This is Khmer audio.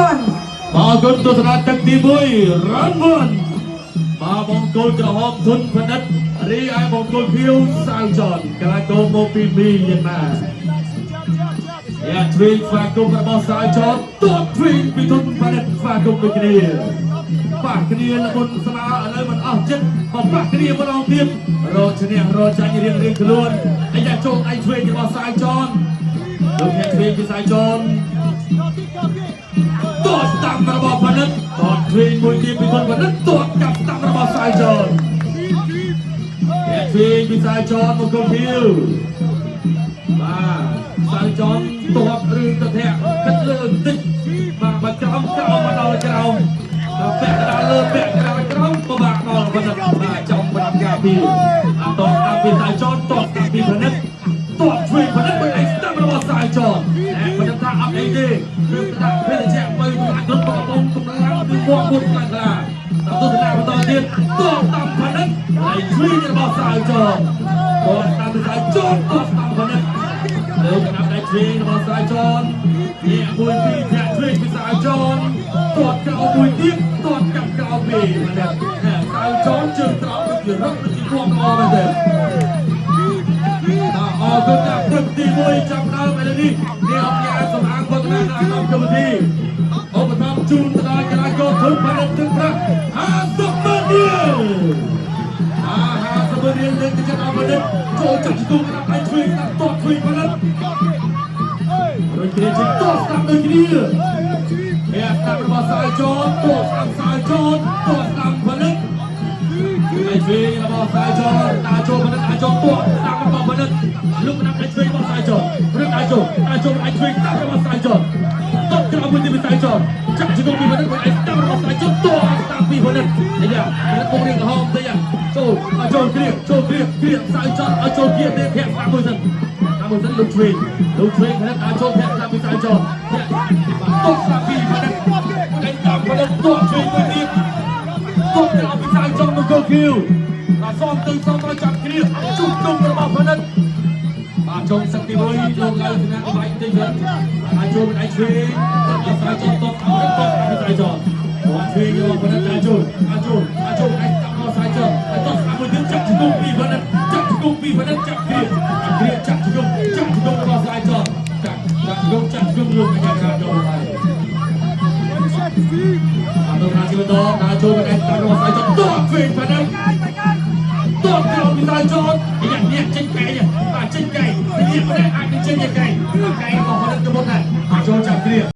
one មកគុណទស្សនាទឹកទី1រង្វាន់មកបង្គោលក្រហមធុនផនិតរីឯបង្គោលខៀវសាវចនកីឡាករមកពីមីយ៉ាន់ម៉ាយ៉ាទ្វីងស្វាគមន៍របស់សាវចនទត់ទ្វីងពីធុនផនិតស្វាគមន៍ដូចគ្នាប៉ះគ្នាលមុនស្មាឥឡូវមិនអស់ចិត្តមកប៉ះគ្នាម្ដងទៀតរកឈ្នះរកចាញ់រៀងខ្លួនអាយ៉ាចូលដៃទ្វីងរបស់សាវចនលោកអ្នកទ្វីងពីសាវចនតោះស្ដាំរបស់ផនិតតោះទ្វីងមួយទៀតពីធុនផនិតតោះកាប់ស្ដាំរបស់សាវចនអ្នកទ្វីងពីសាវចនមកគល់ភៀវបាទសាវចនតោះឬទៅធាក់គិតលើបន្តិចបាទបាត់ក្រោមមកដល់ក្រោមពាក់កណ្ដាលលើពាក់កណ្ដាលក្រោមពិបាកដល់ផនិតបាទចំប្រាំការពីអត់តោះស្ដាំពីសាវចនតោះស្ដាំពីផនិតតោះទ្វីងផនិតមួយឯងស្ដាំរបស់សាវចនខ្ញុំថាអត់អីទេខ្ញុំថាពេលជាបើអាចរត់បបងកម្លាំងគឺបកមុនខ្លាំងខ្លាដល់ទស្សនៈបន្តទៀតតោះតាមផនិតហើយជួយរបស់សាវចនតោះតាមសាវចនតោះតាមផនិតលើកណាប់ដៃជួយរបស់សាវចននេះមួយពីរធាក់ជួយពីសាវចនតោះក្រោមមួយទៀតតោះកាប់ក្រោមពីផនិតសាវចនជើងក្រោមដូចជារត់ដូចជាគួងអមែនទេអរគុណដល់ព្រឹកទី1ចាប់ដើមឥឡូវនេះអ្នកអញ្ញាសម្អាងវឌ្ឍនាក្នុងកម្មវិធីឧបត្ថម្ភជូនទៅដល់កីឡាករធុនផនិតទឹកប្រាក់50ម៉ឺនរៀល50ម៉ឺនរៀលលើកទៅចិត្តអផនិតចូលចាប់ជង្គង់ដាក់ដៃជួយដាក់តតជួយផនិតរួចគ្នាជិះតស្ដាប់ដូចគ្នាអ្នកស្ដាប់របស់សាយចនតស្ដាប់សាយចនតស្ដាប់ផនិតไอ้ช่วยរបស់សាយចនតាចូលផនិតតាចូលតស្ដាប់របស់ផនិតលោកណាប់ไอ้ช่วยរបស់សាយចនព្រឹកតាចូលไอ้ช่วยតារបស់សាយចនតក្រោមមួយទីសាយចនចាក់ជង្គង់ពីផនិតไอ้ស្ដាប់របស់សាយចនតស្ដាប់ពីផនិតនេះយ៉ាផនិតមករៀងក្រហមទៅយ៉ាចូលគ្រៀកសាយចនឲ្យចូលគ្រៀកទេធាក់ស្ដាប់មួយសិនលោកឆ្វេងផនិតតាចូលធាក់ស្ដាប់ពីសាយចនធាក់តស្ដាប់ពីផនិតไอ้ស្ដាប់ផនិតតឆ្វេងមួយទៀតតក្រោមពីសាយចនមកគល់គៀវដល់សំទៅសំមកចាប់គ្រៀកជុំជុំរបស់ផនិតបាទចូលសឹកទី1លោកឡើងស្នាមបាយតិចវិញអាចចូលមិនអាចឆ្វេងដល់សាយចនតពីសាយចនបងឆ្វេងយកផនិតតាចូលអាចចូលអាចតាមសាយចនហើយតស្ដាប់មួយទៀតចាប់ជង្គង់ពីផនិតចាប់ជង្គង់ពីផនិតចាប់គ្រៀកចាប់ជង្គង់របស់សាយចនចាប់ជង្គង់លោកកញ្ញាចូលហើយអត់ដល់ណាជីវិតដល់ចូលមិនអាចតាមរបស់សាយចនតឆ្វេងផ